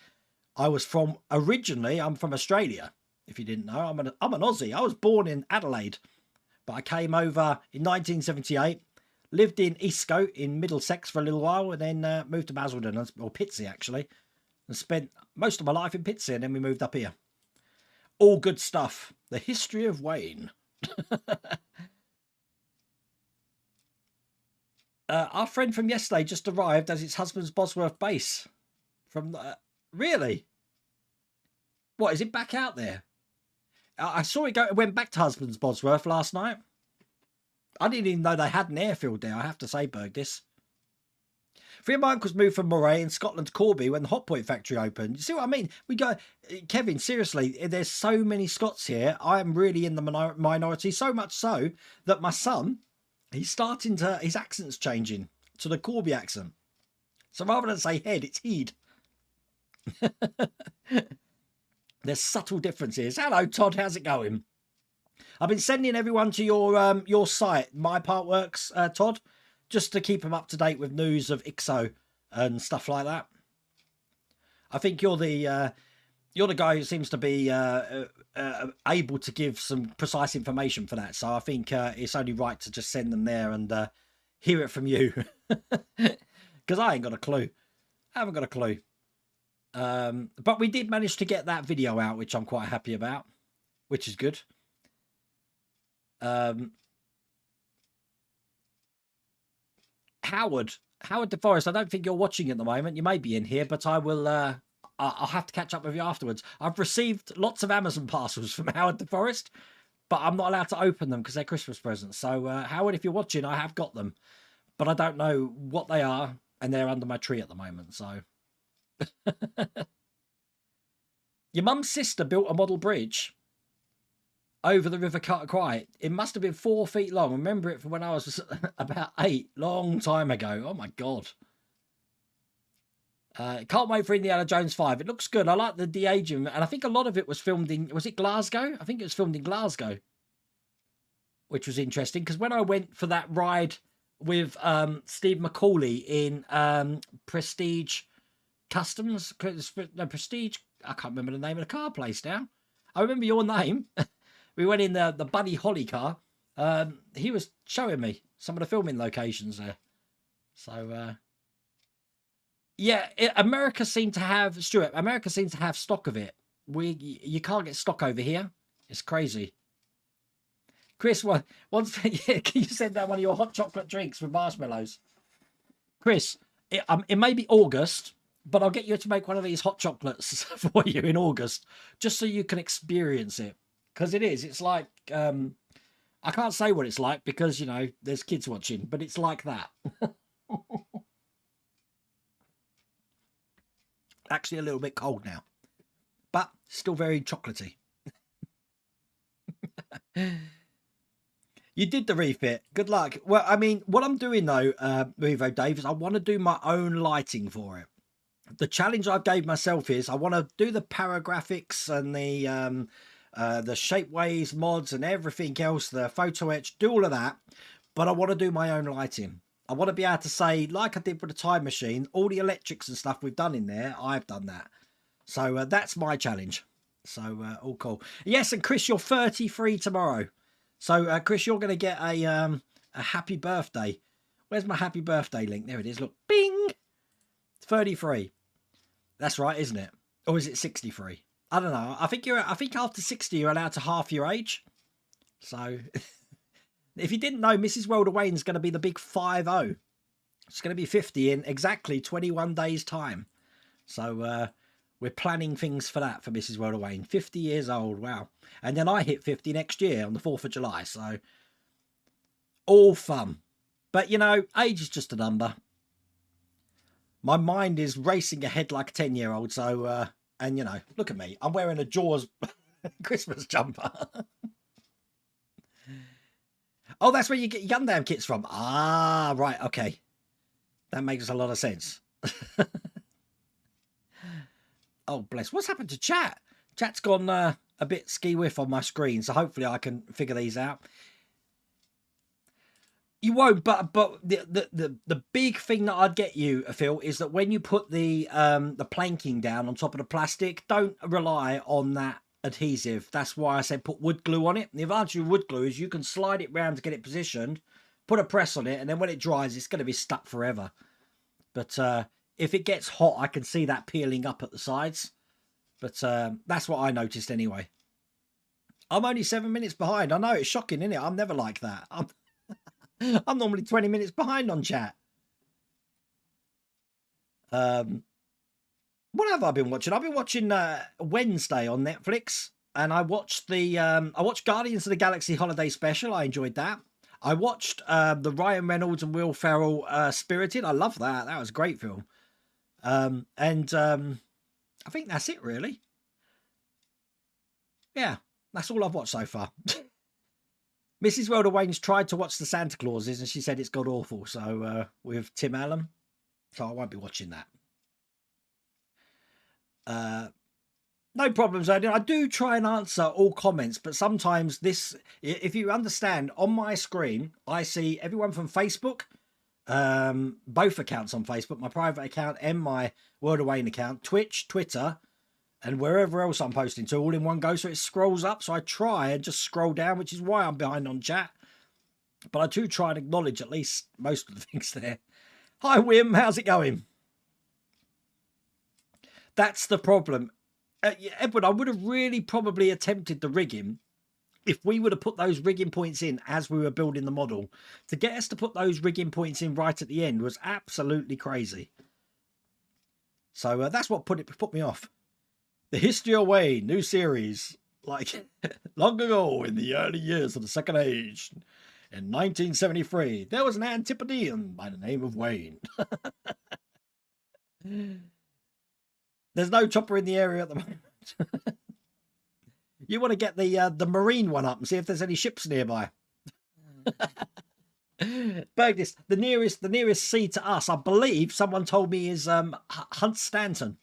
was from originally. I'm from Australia. If you didn't know, I'm an Aussie. I was born in Adelaide, but I came over in 1978, lived in Eastcote in Middlesex for a little while, and then moved to Basildon, or Pitsea actually, and spent most of my life in Pitsea, and then we moved up here. All good stuff. The history of Wayne. Our friend from yesterday just arrived as its husband's Bosworth base. From really? What, is it back out there? I saw it went back to husband's Bosworth last night. I didn't even know they had an airfield there, I have to say, Bergdis. Three of my uncles moved from Moray in Scotland to Corby when the Hot Point factory opened. You see what I mean? We go, Kevin, seriously, there's so many Scots here. I am really in the minority, so much so that my son, his accent's changing to the Corby accent. So rather than say head, it's heed. There's subtle differences. Hello, Todd. How's it going? I've been sending everyone to your site, My Partworks, Todd, just to keep them up to date with news of IXO and stuff like that. I think you're the guy who seems to be able to give some precise information for that. So I think it's only right to just send them there and hear it from you, because I ain't got a clue. I haven't got a clue. But we did manage to get that video out, which I'm quite happy about, which is good. Howard DeForest, I don't think you're watching at the moment. You may be in here, but I will. I'll have to catch up with you afterwards. I've received lots of Amazon parcels from Howard DeForest, but I'm not allowed to open them because they're Christmas presents. So Howard, if you're watching, I have got them, but I don't know what they are, and they're under my tree at the moment. So. Your mum's sister built a model bridge over the River Kwai. It must have been 4 feet long. I remember it from when I was about 8, long time ago. Oh my god. Can't wait for Indiana Jones 5. It looks good. I like the de-aging, and I think a lot of it was filmed in, was it Glasgow? I think it was filmed in Glasgow, which was interesting because when I went for that ride with Steve McCauley in Prestige Customs, no, Prestige, I can't remember the name of the car place now. I remember your name. We went in the Buddy Holly car. He was showing me some of the filming locations there. So, yeah, America seemed to have stock of it. You can't get stock over here. It's crazy. Chris, once yeah, can you send down one of your hot chocolate drinks with marshmallows? Chris, It may be August, but I'll get you to make one of these hot chocolates for you in August, just so you can experience it. Because it's like, I can't say what it's like because, you know, there's kids watching, but it's like that. Actually a little bit cold now, but still very chocolatey. You did the refit. Good luck. Well, I mean, what I'm doing though, Revo Dave, is I want to do my own lighting for it. The challenge I gave myself is I want to do the paragraphics and the shapeways mods and everything else, the photo etch, do all of that, but I want to do my own lighting. I want to be able to say, like I did with the time machine, all the electrics and stuff we've done in there, I've done that. So that's my challenge. So all cool. Yes, and Chris, you're 33 tomorrow. So Chris, you're going to get a happy birthday. Where's my happy birthday link? There it is. Look, bing. 33. That's right, isn't it? Or is it 63? I don't know. I think after 60 you're allowed to half your age. So if you didn't know, Mrs. World of Wayne's going to be the big 50. It's going to be 50 in exactly 21 days time. So we're planning things for that for Mrs. World of Wayne. 50 years old. Wow. And then I hit 50 next year on the 4th of July. So all fun. But you know, age is just a number. My mind is racing ahead like a 10-year-old. So and you know, look at me. I'm wearing a Jaws Christmas jumper. Oh, that's where you get your Gundam kits from. Ah, right. Okay. That makes a lot of sense. Oh, bless. What's happened to chat? Chat's gone a bit ski-whiff on my screen, so hopefully I can figure these out. You won't, but the big thing that I'd get you, Phil, is that when you put the planking down on top of the plastic, don't rely on that adhesive. That's why I said put wood glue on it. The advantage of wood glue is you can slide it round to get it positioned, put a press on it, and then when it dries, it's going to be stuck forever. But if it gets hot, I can see that peeling up at the sides. But that's what I noticed anyway. I'm only 7 minutes behind. I know, it's shocking, isn't it? I'm never like that. I'm normally 20 minutes behind on chat. What have I been watching? I've been watching Wednesday on Netflix, and I watched Guardians of the Galaxy Holiday Special. I enjoyed that. I watched the Ryan Reynolds and Will Ferrell Spirited. I love that. That was a great film. I think that's it, really. Yeah, that's all I've watched so far. Mrs. World of Wayne's tried to watch the Santa Clauses, and she said it's got awful. So with Tim Allen, so I won't be watching that. No problems, Odin. I do try and answer all comments, but sometimes this, if you understand, on my screen, I see everyone from Facebook, both accounts on Facebook, my private account and my World of Wayne account, Twitch, Twitter, and wherever else I'm posting to, all in one go. So it scrolls up. So I try and just scroll down, which is why I'm behind on chat. But I do try and acknowledge at least most of the things there. Hi, Wim. How's it going? That's the problem. Edward, I would have really probably attempted the rigging if we would have put those rigging points in as we were building the model. To get us to put those rigging points in right at the end was absolutely crazy. So that's what put me off. The History of Wayne, new series. Like, long ago in the early years of the Second Age, in 1973, there was an Antipodean by the name of Wayne. There's no chopper in the area at the moment. You want to get the marine one up and see if there's any ships nearby. Bergdis, the nearest sea to us, I believe someone told me, is Hunt Stanton,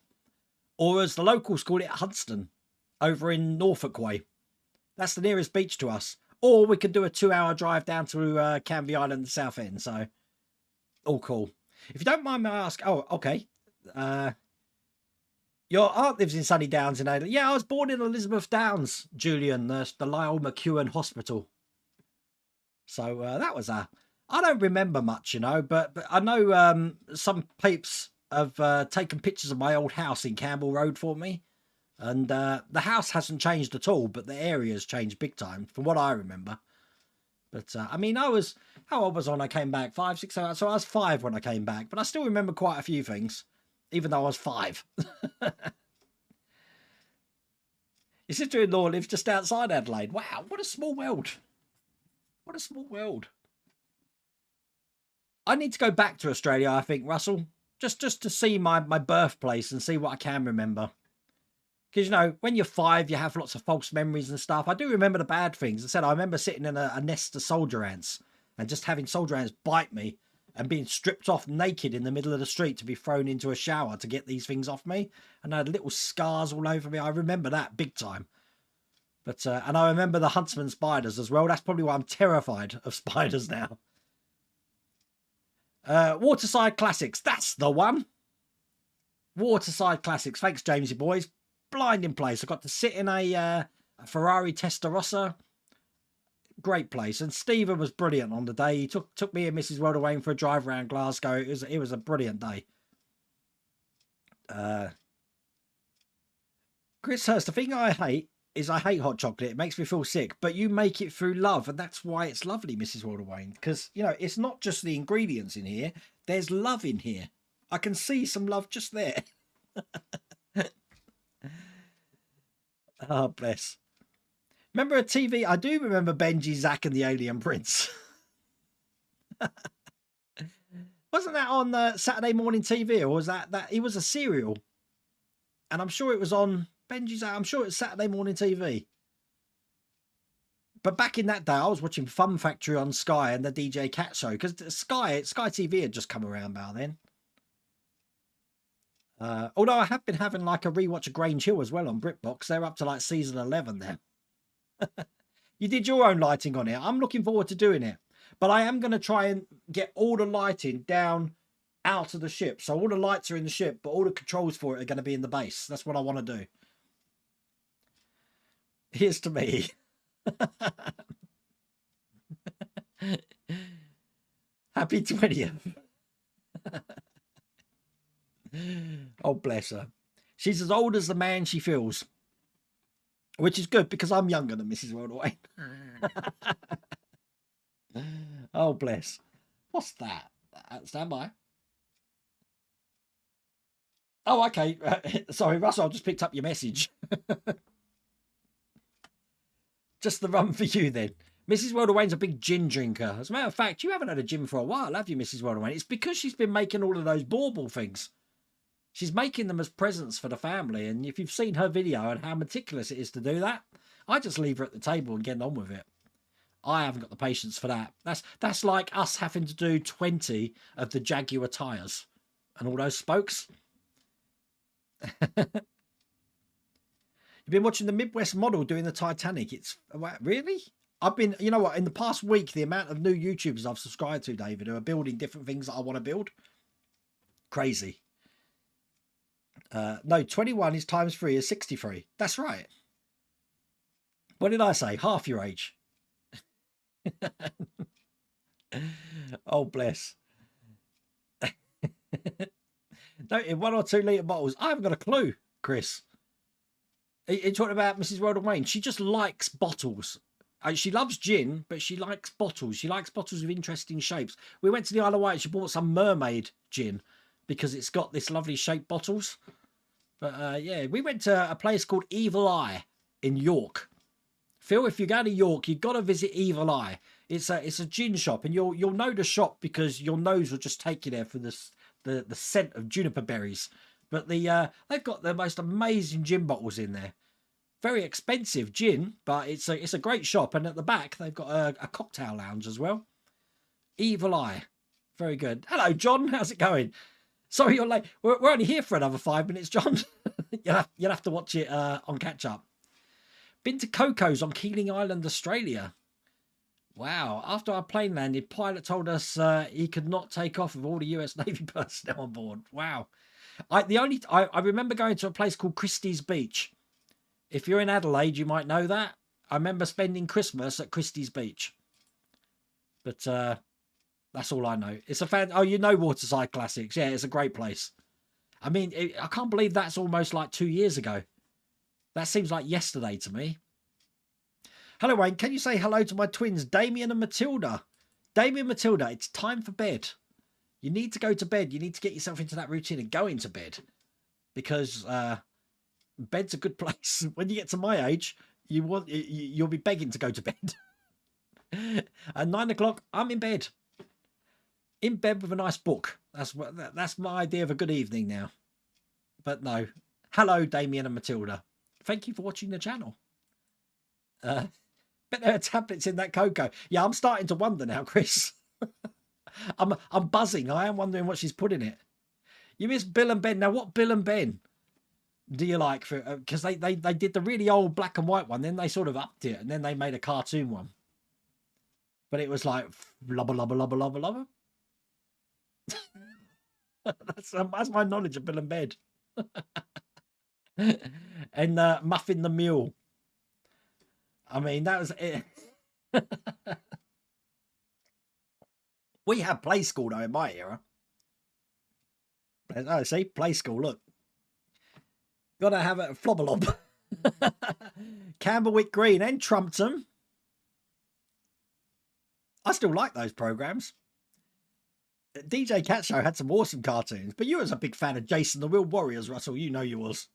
or as the locals call it, Huntston, over in Norfolk way. That's the nearest beach to us. Or we could do a 2-hour drive down to Canvey Island, the South End. So, all cool. If you don't mind me asking, oh, okay. Your aunt lives in Sunny Downs in Adelaide. Yeah, I was born in Elizabeth Downs, Julian, the Lyle McEwen Hospital. So that was I don't remember much, you know, but I know some peeps have taken pictures of my old house in Campbell Road for me. And the house hasn't changed at all, but the area's changed big time, from what I remember. But I mean, how old was I when I came back? 5, 6, 7. So I was 5 when I came back, but I still remember quite a few things, even though I was 5. Your sister-in-law lives just outside Adelaide. Wow, what a small world. What a small world. I need to go back to Australia, I think, Russell, just to see my birthplace and see what I can remember. Because, you know, when you're 5, you have lots of false memories and stuff. I do remember the bad things. I said I remember sitting in a nest of soldier ants and just having soldier ants bite me and being stripped off naked in the middle of the street to be thrown into a shower to get these things off me. And I had little scars all over me. I remember that big time. But and I remember the huntsman spiders as well. That's probably why I'm terrified of spiders now. Waterside Classics. That's the one. Waterside Classics. Thanks, Jamesy boys. Blinding place. I got to sit in a Ferrari Testarossa. Great place. And Stephen was brilliant on the day. He took me and Mrs. Wayne for a drive around Glasgow. It was a brilliant day. Chris Hurst, the thing I hate is I hate hot chocolate. It makes me feel sick. But you make it through love, and that's why it's lovely, Mrs. Wayne. Because, you know, it's not just the ingredients in here. There's love in here. I can see some love just there. Oh, bless. Remember a TV? I do remember Benji, Zach, and the Alien Prince. Wasn't that on Saturday morning TV, or was that it was a serial? And I'm sure it was on Benji's. I'm sure it's Saturday morning TV. But back in that day, I was watching Fun Factory on Sky and the DJ Cat Show, because Sky TV had just come around by then. Although I have been having like a rewatch of Grange Hill as well on BritBox. They're up to like season 11 now. You did your own lighting on it. I'm looking forward to doing it. But I am going to try and get all the lighting down out of the ship. So all the lights are in the ship, but all the controls for it are going to be in the base. That's what I want to do. Here's to me. Happy 20th. Oh, bless her. She's as old as the man she feels. Which is good, because I'm younger than Mrs. Worldway. Oh, bless. What's that? Stand by. Oh, okay. Sorry, Russell, I just picked up your message. Just the run for you, then. Mrs. Worldwayne's a big gin drinker. As a matter of fact, you haven't had a gin for a while, have you, Mrs. Worldwayne? It's because she's been making all of those bauble things. She's making them as presents for the family, and if you've seen her video and how meticulous it is to do that, I just leave her at the table and get on with it. I haven't got the patience for that. That's like us having to do 20 of the Jaguar tyres and all those spokes. You've been watching the Midwest model doing the Titanic. It's really? I've been, you know what, in the past week, the amount of new YouTubers I've subscribed to, David, who are building different things that I want to build. Crazy. No, 21 is times 3 is 63. That's right. What did I say? Half your age. Oh, bless. No, in 1 or 2 litre bottles. I haven't got a clue, Chris. You're talking about Mrs. Wayne. She just likes bottles. She loves gin, but she likes bottles. She likes bottles with interesting shapes. We went to the Isle of Wight. She bought some mermaid gin because it's got this lovely shaped bottles. But yeah, we went to a place called Evil Eye in York. Phil, if you go to York, you've got to visit Evil Eye. It's a gin shop, and you'll know the shop because your nose will just take you there for the scent of juniper berries. But they've got the most amazing gin bottles in there. Very expensive gin, but it's a great shop. And at the back, they've got a cocktail lounge as well. Evil Eye. Very good. Hello, John. How's it going? Sorry you're late. We're only here for another 5 minutes, John. You'll have to watch it on catch up. Been to Coco's on Keeling Island, Australia. Wow. After our plane landed, pilot told us he could not take off with all the US Navy personnel on board. Wow. I remember going to a place called Christie's Beach. If you're in Adelaide, you might know that. I remember spending Christmas at Christie's Beach. But that's all I know. It's a fan. Oh, you know Waterside Classics. Yeah, it's a great place. I mean, I can't believe that's almost like 2 years ago. That seems like yesterday to me. Hello, Wayne. Can you say hello to my twins, Damien and Matilda? Damien, Matilda, it's time for bed. You need to go to bed. You need to get yourself into that routine and go into bed, because bed's a good place. When you get to my age, you'll be begging to go to bed. At 9 o'clock, I'm in bed. In bed with a nice book. That's my idea of a good evening now. But no. Hello, Damien and Matilda. Thank you for watching the channel. Bet there are tablets in that cocoa. Yeah, I'm starting to wonder now, Chris. I'm buzzing. I am wondering what she's put in it. You miss Bill and Ben. Now, what Bill and Ben do you like? For because they did the really old black and white one. Then they sort of upped it, and then they made a cartoon one. But it was like lubba lubba lubba lubba lubba. That's my knowledge of Bill and Ben. And Muffin the Mule. I mean, that was it. We had Play School though in my era. Oh, see, Play School. Look, gotta have a Flobbalob. Camberwick Green and Trumpton. I still like those programs. DJ Cat Show had some awesome cartoons, but you was a big fan of Jason the Wheel Warriors, Russell. You know you was.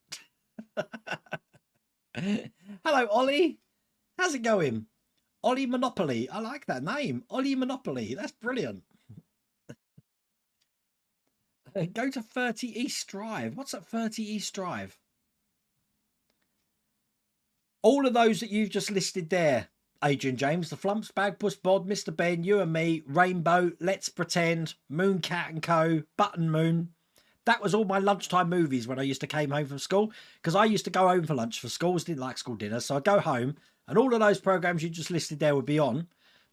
Hello, Ollie. How's it going? Ollie Monopoly. I like that name. Ollie Monopoly. That's brilliant. Go to 30 East Drive. What's at 30 East Drive? All of those that you've just listed there. Adrian James, The Flumps, Bagpuss Bod, Mr. Ben, You and Me, Rainbow, Let's Pretend, Moon Cat and Co, Button Moon. That was all my lunchtime movies when I used to came home from school, because I used to go home for lunch for schools, didn't like school dinner. So I'd go home and all of those programs you just listed there would be on.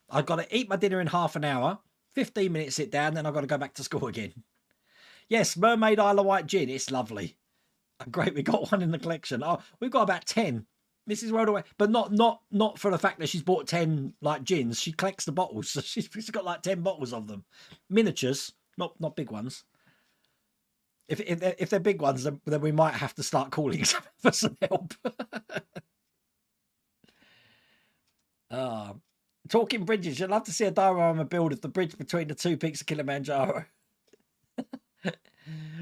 I've got to eat my dinner in half an hour, 15 minutes sit down, then I've got to go back to school again. Yes, Mermaid Isle of Wight gin. It's lovely. Great, we got one in the collection. Oh, we've got about 10. Mrs. World Away, but not for the fact that she's bought 10 like gins. She collects the bottles, so she's got like 10 bottles of them, miniatures, not big ones. If they're big ones, then we might have to start calling for some help. Talking bridges, you'd love to see a diorama build of the bridge between the two peaks of Kilimanjaro.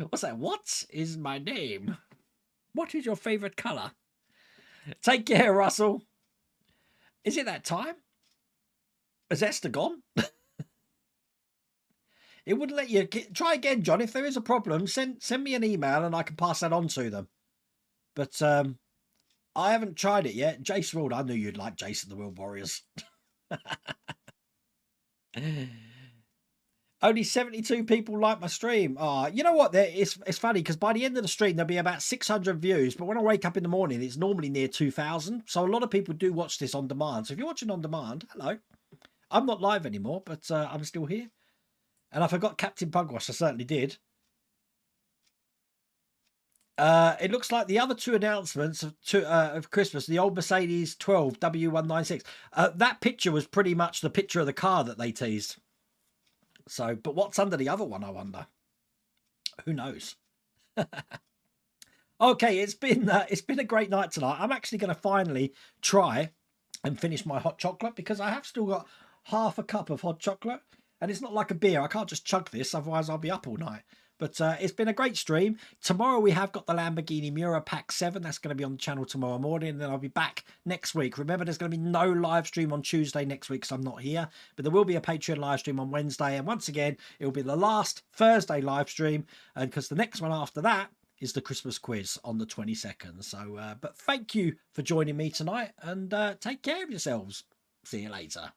What's that? What is my name? What is your favourite colour? Take care, Russell. Is it that time? Is Esther gone? It wouldn't let you. Try again, John. If there is a problem, send me an email and I can pass that on to them. But I haven't tried it yet. Jace ruled. I knew you'd like Jason the Wheel Warriors. Only 72 people like my stream. You know what? It's funny because by the end of the stream, there'll be about 600 views. But when I wake up in the morning, it's normally near 2,000. So a lot of people do watch this on demand. So if you're watching on demand, hello. I'm not live anymore, but I'm still here. And I forgot Captain Pugwash. I certainly did. It looks like the other two announcements of Christmas, the old Mercedes 12 W196. That picture was pretty much the picture of the car that they teased. So, but what's under the other one, I wonder? Who knows? Okay, it's been a great night tonight. I'm actually going to finally try and finish my hot chocolate because I have still got half a cup of hot chocolate, and it's not like a beer. I can't just chug this, otherwise I'll be up all night. But it's been a great stream. Tomorrow we have got the Lamborghini Miura Pack 7. That's going to be on the channel tomorrow morning. And then I'll be back next week. Remember, there's going to be no live stream on Tuesday next week because I'm not here. But there will be a Patreon live stream on Wednesday. And once again, it will be the last Thursday live stream. And because the next one after that is the Christmas quiz on the 22nd. So, but thank you for joining me tonight. And take care of yourselves. See you later.